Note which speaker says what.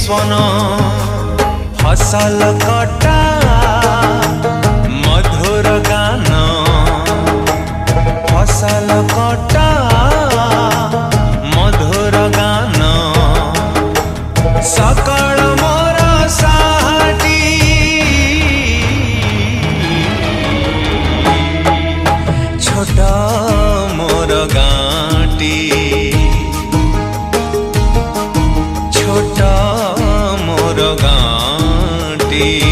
Speaker 1: स्वन फसल कटा मधुर गान फसल कटा मधुर गान सकल मोर साहाटी छोट मोर गाँटी छोट मोर गाँटी।